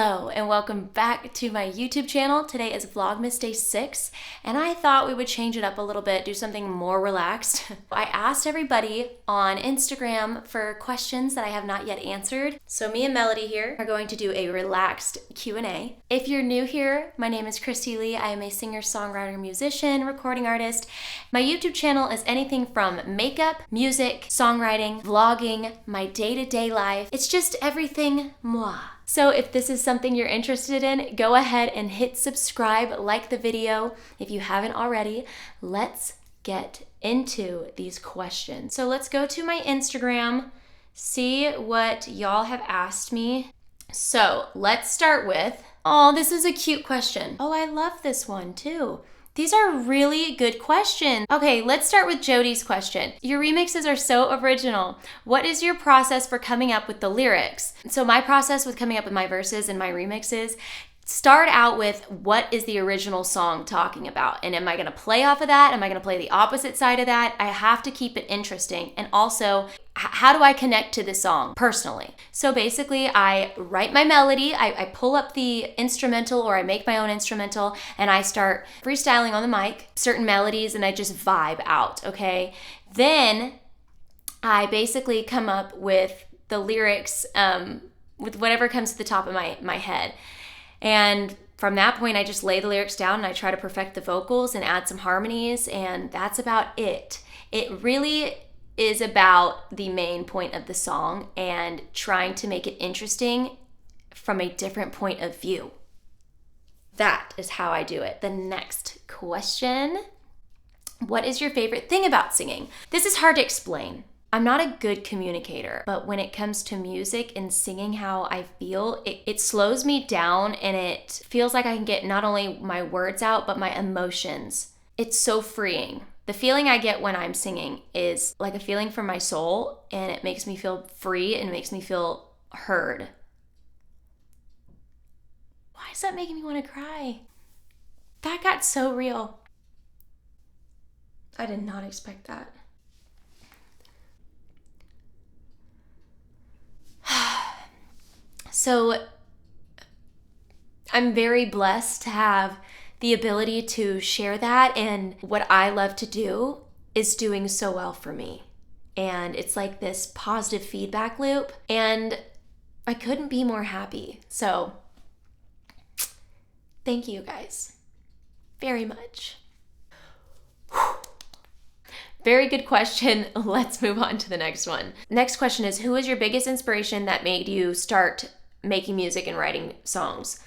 Hello and welcome back to my YouTube channel. Today is Vlogmas Day 6 and I thought we would change it up a little bit, do something more relaxed. I asked everybody on Instagram for questions that I have not yet answered. So me and Melody here are going to do a relaxed Q&A. If you're new here, my name is Christy Lee. I am a singer, songwriter, musician, recording artist. My YouTube channel is anything from makeup, music, songwriting, vlogging, my day-to-day life. It's just everything moi. So if this is something you're interested in, go ahead and hit subscribe, like the video if you haven't already. Let's get into these questions. So let's go to my Instagram, see what y'all have asked me. So let's start with, oh, this is a cute question. Oh, I love this one too. These are really good questions. Okay, let's start with Jody's question. Your remixes are so original. What is your process for coming up with the lyrics? So my process with coming up with my verses and my remixes start out with what is the original song talking about? And am I gonna play off of that? Am I gonna play the opposite side of that? I have to keep it interesting. And also, how do I connect to this song personally? So basically, I write my melody, I pull up the instrumental or I make my own instrumental and I start freestyling on the mic, certain melodies, and I just vibe out, okay? Then I basically come up with the lyrics with whatever comes to the top of my head. And from that point, I just lay the lyrics down and I try to perfect the vocals and add some harmonies, and that's about it. It really is about the main point of the song and trying to make it interesting from a different point of view. That is how I do it. The next question, what is your favorite thing about singing? This is hard to explain. I'm not a good communicator, but when it comes to music and singing how I feel, it slows me down and it feels like I can get not only my words out, but my emotions. It's so freeing. The feeling I get when I'm singing is like a feeling from my soul, and it makes me feel free and makes me feel heard. Why is that making me want to cry? That got so real. I did not expect that. So I'm very blessed to have the ability to share that, and what I love to do is doing so well for me. And it's like this positive feedback loop, and I couldn't be more happy. So thank you guys very much. Very good question. Let's move on to the next one. Next question is, who is your biggest inspiration that made you start making music and writing songs?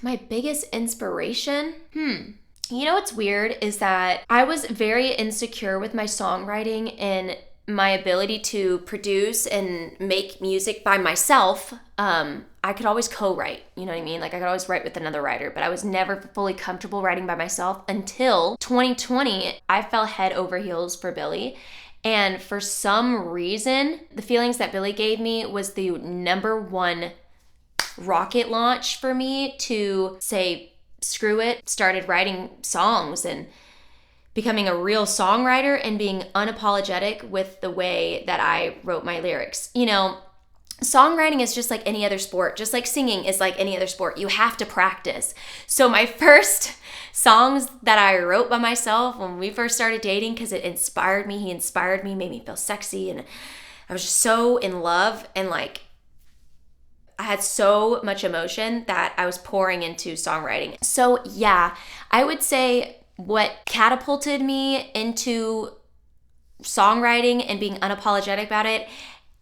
My biggest inspiration? You know what's weird is that I was very insecure with my songwriting and my ability to produce and make music by myself. I could always co-write, you know what I mean? Like I could always write with another writer, but I was never fully comfortable writing by myself until 2020. I fell head over heels for Billy. And for some reason, the feelings that Billy gave me was the #1 rocket launch for me to say, screw it, started writing songs and becoming a real songwriter and being unapologetic with the way that I wrote my lyrics. You know, songwriting is just like any other sport, just like singing is like any other sport. You have to practice. So my first songs that I wrote by myself when we first started dating, because it inspired me, he inspired me, made me feel sexy, and I was just so in love, and like I had so much emotion that I was pouring into songwriting. So yeah, I would say what catapulted me into songwriting and being unapologetic about it,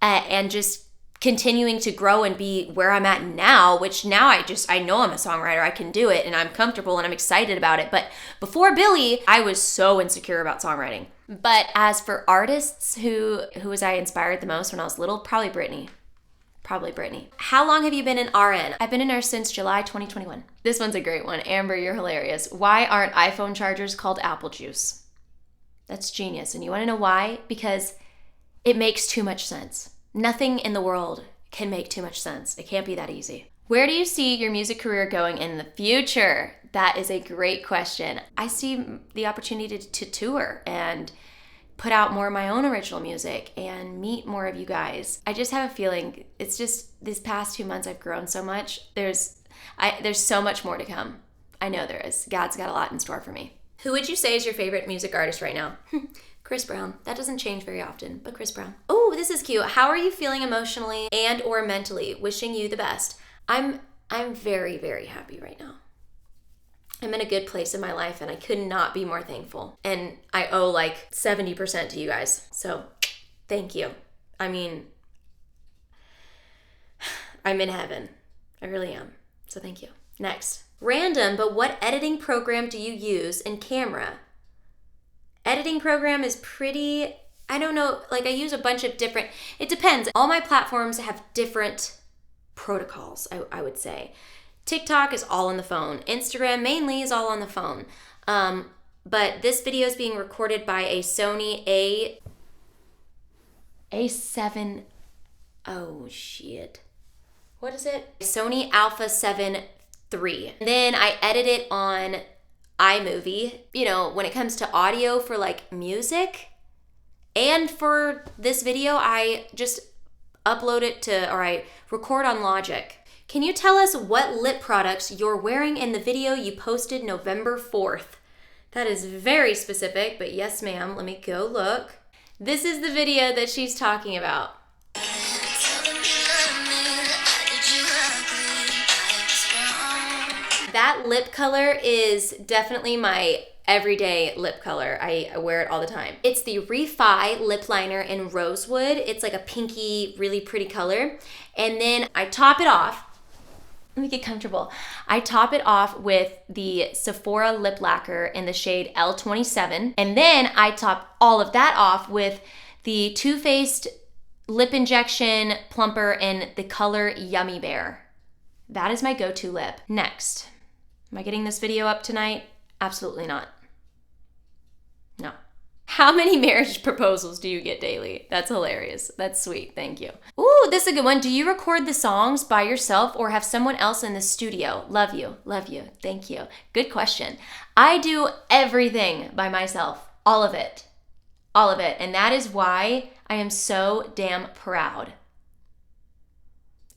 and just continuing to grow and be where I'm at now, which now I know I'm a songwriter, I can do it, and I'm comfortable and I'm excited about it. But before Billy, I was so insecure about songwriting. But as for artists, who was I inspired the most when I was little? Probably Britney. How long have you been in RN? I've been a nurse since July 2021. This one's a great one. Amber, you're hilarious. Why aren't iPhone chargers called apple juice? That's genius. And you wanna know why? Because it makes too much sense. Nothing in the world can make too much sense. It can't be that easy. Where do you see your music career going in the future? That is a great question. I see the opportunity to tour and put out more of my own original music and meet more of you guys. I just have a feeling it's just these past 2 months I've grown so much. There's so much more to come. I know there is. God's got a lot in store for me. Who would you say is your favorite music artist right now? Chris Brown. That doesn't change very often, but Chris Brown. Oh, this is cute. How are you feeling emotionally and or mentally? Wishing you the best. I'm very, very happy right now. I'm in a good place in my life and I could not be more thankful. And I owe like 70% to you guys. So thank you. I mean, I'm in heaven. I really am. So thank you. Next. Random, but what editing program do you use in camera? Editing program is pretty, I don't know, like I use a bunch of different, it depends. All my platforms have different protocols, I would say. TikTok is all on the phone. Instagram mainly is all on the phone. But this video is being recorded by a Sony A7, oh shit. What is it? Sony Alpha 7 III. Then I edit it on iMovie. You know, when it comes to audio for like music and for this video, I just upload it to, or I record on Logic. Can you tell us what lip products you're wearing in the video you posted November 4th? That is very specific, but yes, ma'am. Let me go look. This is the video that she's talking about. That lip color is definitely my everyday lip color. I wear it all the time. It's the Refi lip liner in Rosewood. It's like a pinky, really pretty color. And then I top it off. Let me get comfortable. I top it off with the Sephora lip lacquer in the shade L27. And then I top all of that off with the Too Faced lip injection plumper in the color Yummy Bear. That is my go-to lip. Next. Am I getting this video up tonight? Absolutely not. No. How many marriage proposals do you get daily? That's hilarious. That's sweet. Thank you. Ooh, this is a good one. Do you record the songs by yourself or have someone else in the studio? Love you. Love you. Thank you. Good question. I do everything by myself. All of it. All of it. And that is why I am so damn proud.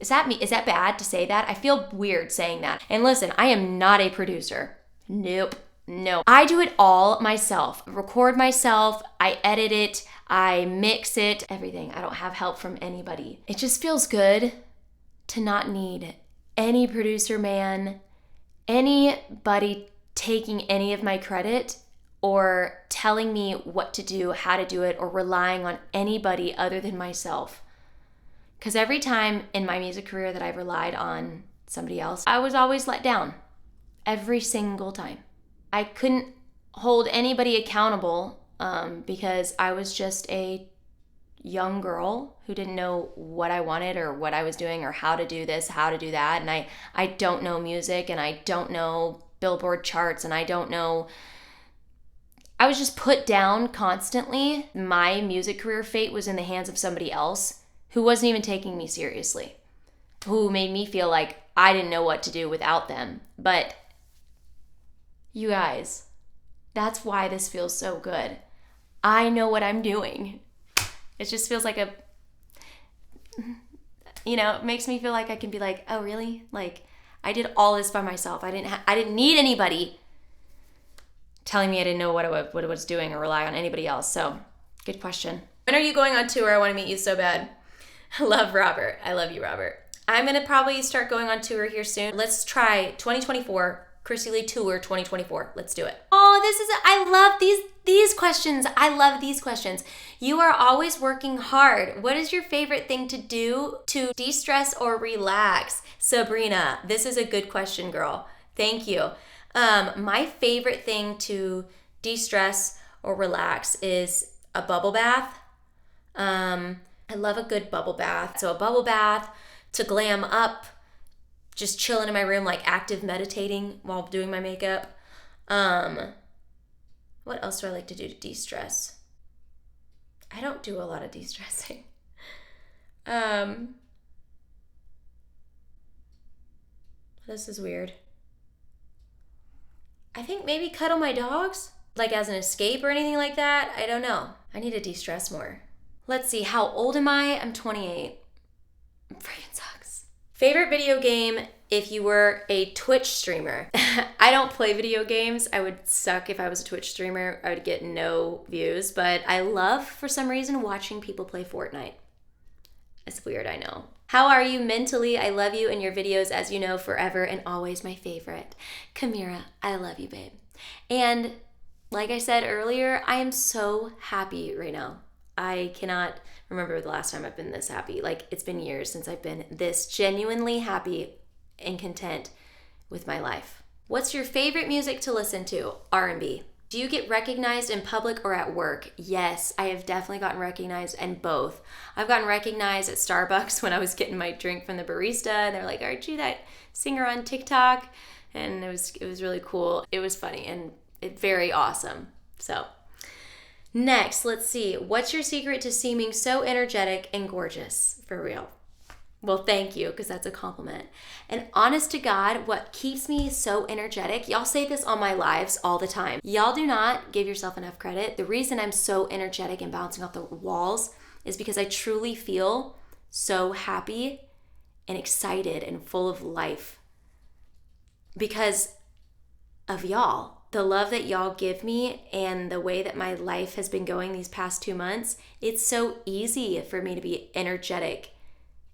Is that me? Is that bad to say that? I feel weird saying that. And listen, I am not a producer. Nope. No. I do it all myself. Record myself, I edit it, I mix it, everything. I don't have help from anybody. It just feels good to not need any producer man, anybody taking any of my credit or telling me what to do, how to do it, or relying on anybody other than myself. Because every time in my music career that I've relied on somebody else, I was always let down. Every single time. I couldn't hold anybody accountable because I was just a young girl who didn't know what I wanted or what I was doing or how to do this, how to do that. And I don't know music and I don't know Billboard charts and I don't know. I was just put down constantly. My music career fate was in the hands of somebody else who wasn't even taking me seriously, who made me feel like I didn't know what to do without them. But you guys, that's why this feels so good. I know what I'm doing. It just feels like it makes me feel like I can be like, oh really? Like I did all this by myself. I didn't need anybody telling me I didn't know what I was doing or rely on anybody else. So good question. When are you going on tour? I want to meet you so bad. I love Robert. I love you, Robert. I'm going to probably start going on tour here soon. Let's try 2024, Chrissy Lee Tour 2024. Let's do it. Oh, I love these questions. I love these questions. You are always working hard. What is your favorite thing to do to de-stress or relax? Sabrina, this is a good question, girl. Thank you. My favorite thing to de-stress or relax is a bubble bath. I love a good bubble bath. So a bubble bath to glam up, just chilling in my room, like active meditating while doing my makeup. What else do I like to do to de-stress? I don't do a lot of de-stressing. This is weird. I think maybe cuddle my dogs. like as an escape or anything like that. I don't know. I need to de-stress more. Let's see, how old am I? I'm 28. Freaking sucks. Favorite video game if you were a Twitch streamer? I don't play video games. I would suck if I was a Twitch streamer. I would get no views, but I love, for some reason, watching people play Fortnite. It's weird, I know. How are you mentally? I love you and your videos, as you know, forever and always my favorite. Kamira, I love you, babe. And like I said earlier, I am so happy right now. I cannot remember the last time I've been this happy. Like, it's been years since I've been this genuinely happy and content with my life. What's your favorite music to listen to? R&B. Do you get recognized in public or at work? Yes, I have definitely gotten recognized in both. I've gotten recognized at Starbucks when I was getting my drink from the barista, and they're like, "Aren't you that singer on TikTok?" And it was really cool. It was funny and very awesome. So next, let's see. What's your secret to seeming so energetic and gorgeous? For real. Well, thank you, because that's a compliment. And honest to God, what keeps me so energetic, y'all say this on my lives all the time. Y'all do not give yourself enough credit. The reason I'm so energetic and bouncing off the walls is because I truly feel so happy and excited and full of life because of y'all. The love that y'all give me and the way that my life has been going these past 2 months, it's so easy for me to be energetic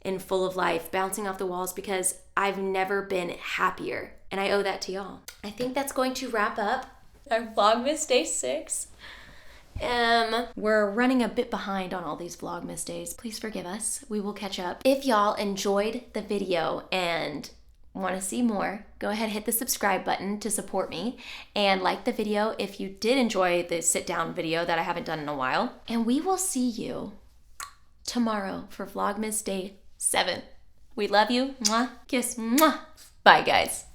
and full of life, bouncing off the walls, because I've never been happier. And I owe that to y'all. I think that's going to wrap up our Vlogmas Day 6. We're running a bit behind on all these Vlogmas days. Please forgive us. We will catch up. If y'all enjoyed the video and want to see more, go ahead and hit the subscribe button to support me, and like the video if you did enjoy the sit down video that I haven't done in a while. And we will see you tomorrow for Vlogmas Day 7. We love you. Mwah. Kiss. Mwah. Bye, guys.